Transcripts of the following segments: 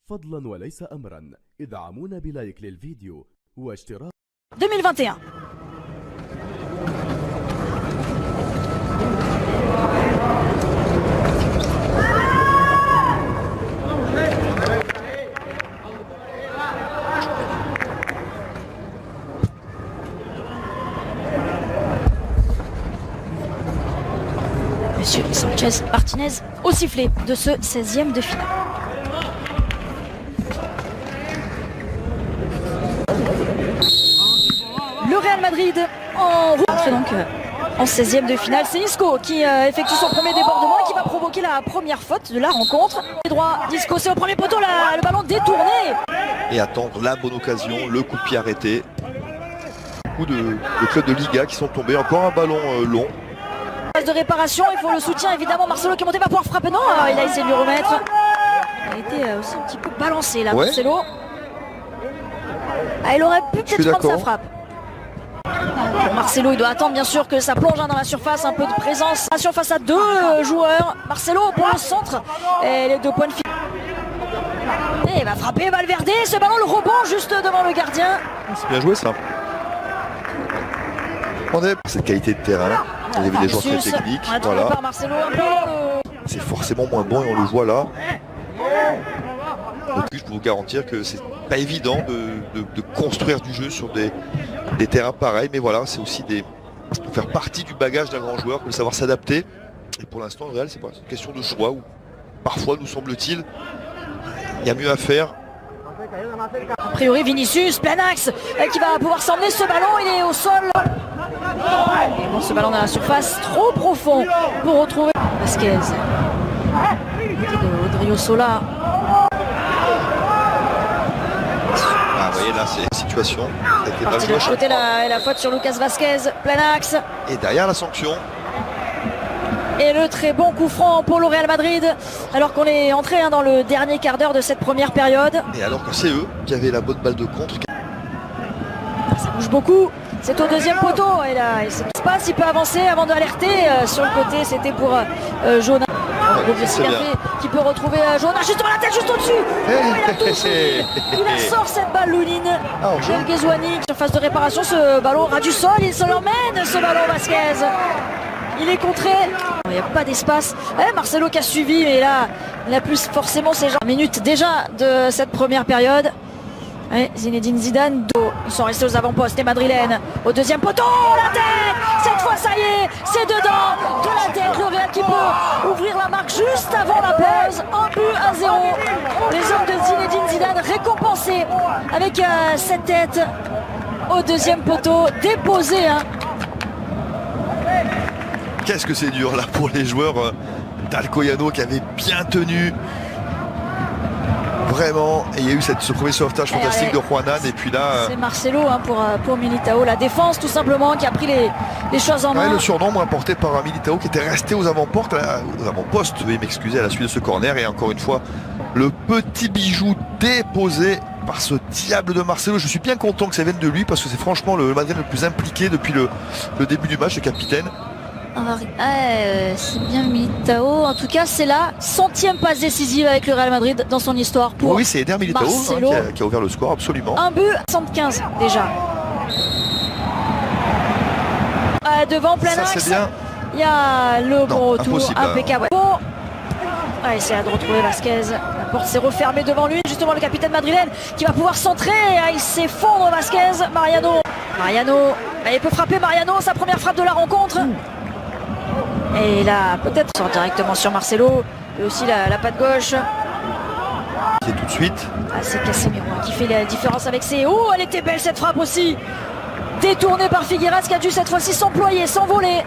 فضلا وليس أمرا ادعمونا بلايك للفيديو واشتراك 2021. Monsieur Sanchez Martinez au sifflet de ce 16e de finale. Le Real Madrid en route donc en 16e de finale. C'est Isco qui effectue son premier débordement et qui va provoquer la première faute de la rencontre. Droit d'Isco, c'est au premier poteau, le ballon détourné. Et attendre la bonne occasion, le coup de pied arrêté. Beaucoup de clubs de Liga qui sont tombés. Encore un ballon long. Phase de réparation, il faut le soutien évidemment. Marcelo qui est monté va pouvoir frapper. Non, il a essayé de lui remettre. Il a été aussi un petit peu balancé là, ouais. Marcelo. Ah, il aurait pu peut-être prendre sa frappe. Marcelo, il doit attendre bien sûr que ça plonge dans la surface, un peu de présence face à deux joueurs. Marcelo pour le centre et les 2 points de finale. Et il va frapper Valverde, ce ballon, le rebond juste devant le gardien. C'est bien joué ça. On est cette qualité de terrain. Il y avait des joueurs très techniques. Voilà. Par Marcelo, c'est forcément moins bon et on le voit là. Donc je peux vous garantir que c'est pas évident de construire du jeu sur des terrains pareils, mais voilà, c'est aussi faire partie du bagage d'un grand joueur, de savoir s'adapter. Et pour l'instant, le Real, c'est pas une question de choix où parfois, nous semble-t-il, il y a mieux à faire. A priori, Vinicius, plein axe, qui va pouvoir s'emmener ce ballon, il est au sol. Et bon, ce ballon dans la surface, trop profond pour retrouver Vasquez. Odriozola. Ah, vous voyez là, c'est une situation. Parti de l'autre côté, la faute sur Lucas Vasquez, plein axe. Et derrière la sanction. Et le très bon coup franc pour le Real Madrid, alors qu'on est entré dans le dernier quart d'heure de cette première période. Et alors que c'est eux qui avaient la bonne balle de contre. Ça bouge beaucoup, c'est au 2e poteau. Et là, il se passe, il peut avancer avant d'alerter. Sur le côté, c'était pour Jonas. Qui peut retrouver Jonas juste devant la tête, juste au-dessus. Il sort cette balle, Lounine. El Ghezouani sur phase de réparation, ce ballon ras du sol, il se l'emmène ce ballon Vasquez. Il est contré, il n'y a pas d'espace. Marcelo qui a suivi, mais là, il a plus forcément ces minutes déjà de cette première période. Zinedine Zidane, ils sont restés aux avant-postes, les Madrilènes au 2e poteau, la tête. Cette fois ça y est, c'est dedans, de la tête, le Real qui peut ouvrir la marque juste avant la pause. 1-0. Les hommes de Zinedine Zidane récompensés avec cette tête au 2e poteau, déposé. Qu'est-ce que c'est dur là pour les joueurs d'Alcoyano qui avaient bien tenu. Vraiment, et il y a eu ce premier sauvetage fantastique de Juanan, et puis là... C'est Marcelo pour Militao, la défense tout simplement qui a pris les choses en main. Le surnombre apporté par Militao qui était resté aux avant-postes, veuillez m'excuser, à la suite de ce corner, et encore une fois, le petit bijou déposé par ce diable de Marcelo. Je suis bien content que ça vienne de lui, parce que c'est franchement le Madrid le plus impliqué depuis le début du match, le capitaine. C'est bien Militao, en tout cas c'est la 100e passe décisive avec le Real Madrid dans son histoire pour oui, c'est Eder Militao qui a ouvert le score, absolument. Un but, 75 déjà. Devant plein axe, c'est bien. Il y a le bon retour impeccable. Bon, il essaie de retrouver Vasquez, la porte s'est refermée devant lui, justement le capitaine madrilène qui va pouvoir centrer, il s'effondre Vasquez, Mariano, il peut frapper Mariano, sa première frappe de la rencontre. Et là, peut-être sort directement sur Marcelo. Et aussi la patte gauche. C'est tout de suite. C'est Casemiro qui fait la différence avec ses... Oh, elle était belle cette frappe aussi. Détournée par Figueras qui a dû cette fois-ci s'employer, s'envoler.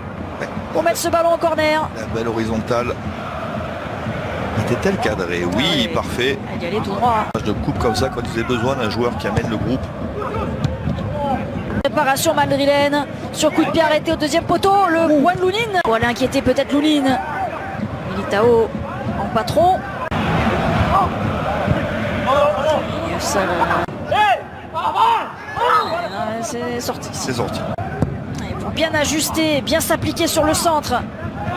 Pour mettre ce ballon en corner. La belle horizontale. Était-elle cadrée? Oui, parfait. Elle y allait tout droit. De coupe comme ça quand vous avez besoin d'un joueur qui amène le groupe. Préparation madrilène sur coup de pied arrêté au 2e poteau, le Juan Lounine. On allait inquiéter peut-être Lounine. Militao en patron. C'est sorti. C'est sorti. Il faut bien ajuster, bien s'appliquer sur le centre.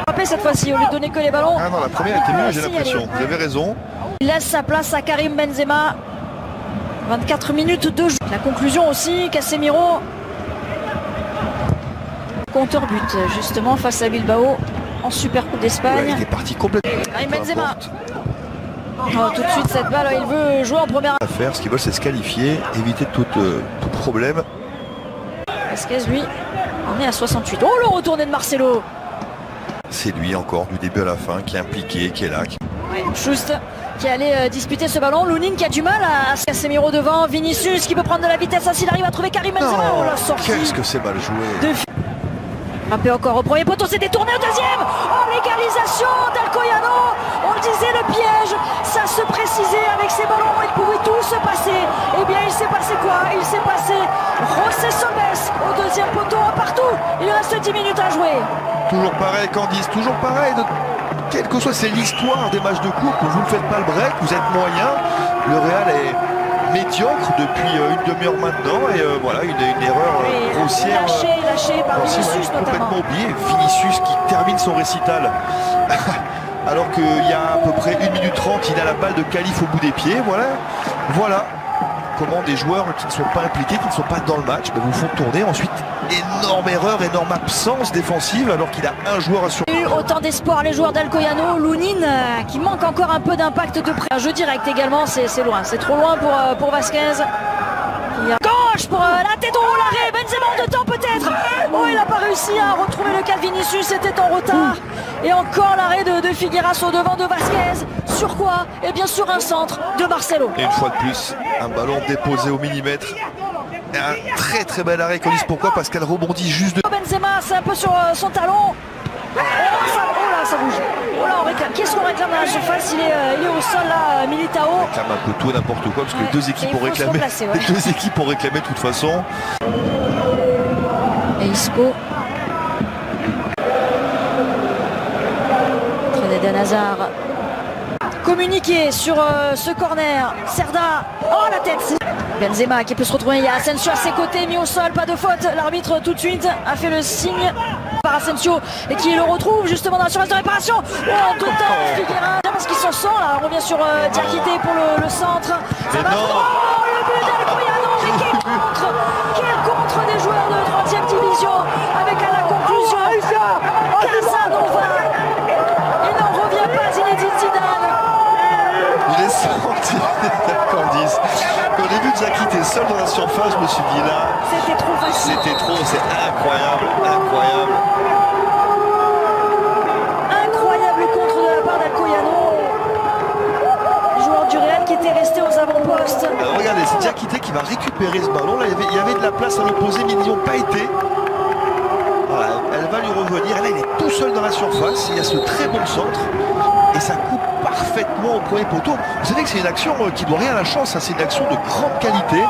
Frapper cette fois-ci au lieu de donner que les ballons. Ah non, la première était mieux, j'ai l'impression. Vous avez raison. Il laisse sa place à Karim Benzema. 24 minutes de jeu. La conclusion aussi, Casemiro. Compteur but justement face à Bilbao en Super Coupe d'Espagne. Ouais, il est parti complètement. Karim Benzema. Oh, tout de suite cette balle, il veut jouer en première. À faire, ce qu'ils veulent, c'est se qualifier, éviter tout problème. Vasquez, lui, on est à 68. Oh, le retourné de Marcelo. C'est lui encore, du début à la fin, qui est impliqué, qui est là. Schust qui allait disputer ce ballon. Lounine qui a du mal à Casemiro devant. Vinicius qui peut prendre de la vitesse. S'il arrive à trouver Karim Benzema. Oh, la sortie. Qu'est-ce que c'est mal joué. Frappé encore au premier poteau, c'est détourné au deuxième. Oh, l'égalisation d'Alcoyano. On le disait, le piège, ça se précisait avec ces ballons, il pouvait tout se passer. Eh bien, il s'est passé quoi? Il s'est passé José Somes au deuxième poteau, partout. Il reste 10 minutes à jouer. Toujours pareil, Candice, toujours pareil. Quel que soit, c'est l'histoire des matchs de coupe. Vous ne faites pas le break, vous êtes moyen. Le Real est médiocre depuis une demi-heure maintenant et voilà une erreur grossière. Lâché par Vinicius notamment. Complètement oublié. Vinicius qui termine son récital alors qu'il y a à peu près 1 minute 30, il a la balle de Khalif au bout des pieds. Voilà comment des joueurs qui ne sont pas impliqués, qui ne sont pas dans le match, vous font tourner. Ensuite, énorme erreur, énorme absence défensive alors qu'il a un joueur à surveiller. Autant d'espoir les joueurs d'Alcoyano. Lounine qui manque encore un peu d'impact de près. Un jeu direct également, c'est loin, c'est trop loin pour Vasquez. Gauche pour la tête au l'arrêt, Benzema en 2 temps peut-être. Oh, il n'a pas réussi à retrouver le cas de Vinicius, c'était en retard. Et encore l'arrêt de Figueras au devant de Vasquez. Sur quoi? Et bien sûr un centre de Marcelo. Et une fois de plus, un ballon déposé au millimètre. Et un très très bel arrêt, Colis. Pourquoi? Parce qu'elle rebondit juste de... Benzema, c'est un peu sur son talon. Oh là, ça bouge. Oh là, on réclame. Qu'est-ce qu'on réclame dans la surface? Il est au sol là, Militao. On réclame un peu tout et n'importe quoi parce que les deux équipes ont réclamé. Les deux équipes ont réclamé de toute façon. Et Isco. Eden Hazard. Communiqué sur ce corner. Cerda. Oh, la tête. Benzema qui peut se retrouver. Il y a Asensio à ses côtés, mis au sol, pas de faute. L'arbitre tout de suite a fait le signe par Asensio et qui le retrouve justement dans la surface de réparation. Oh, en 2 temps, Figueras. Parce qu'il s'en sort là. On revient sur Diakité pour le centre. Ça va. Oh, le but d'Alcoyano. Mais quel contre des joueurs de 3e division avec à la conclusion Casanova. Il n'en revient pas, Zinedine Zidane. Il est sorti, Candice. Quand j'ai vu Diakité seul dans la surface, je me suis dit là. C'était trop facile. C'était trop, c'est incroyable, incroyable. Incroyable contre de la part d'Alcoyano. Joueur du Real qui était resté aux avant-postes. Alors regardez, c'est Diakité qui va récupérer ce ballon. Là, il y avait de la place à l'opposé, mais ils n'y ont pas été. Voilà, elle va lui revenir. Et là, il est tout seul dans la surface. Il y a ce très bon centre. Et ça coupe parfaitement au premier poteau. Vous savez que c'est une action qui ne doit rien à la chance. C'est une action de grande qualité.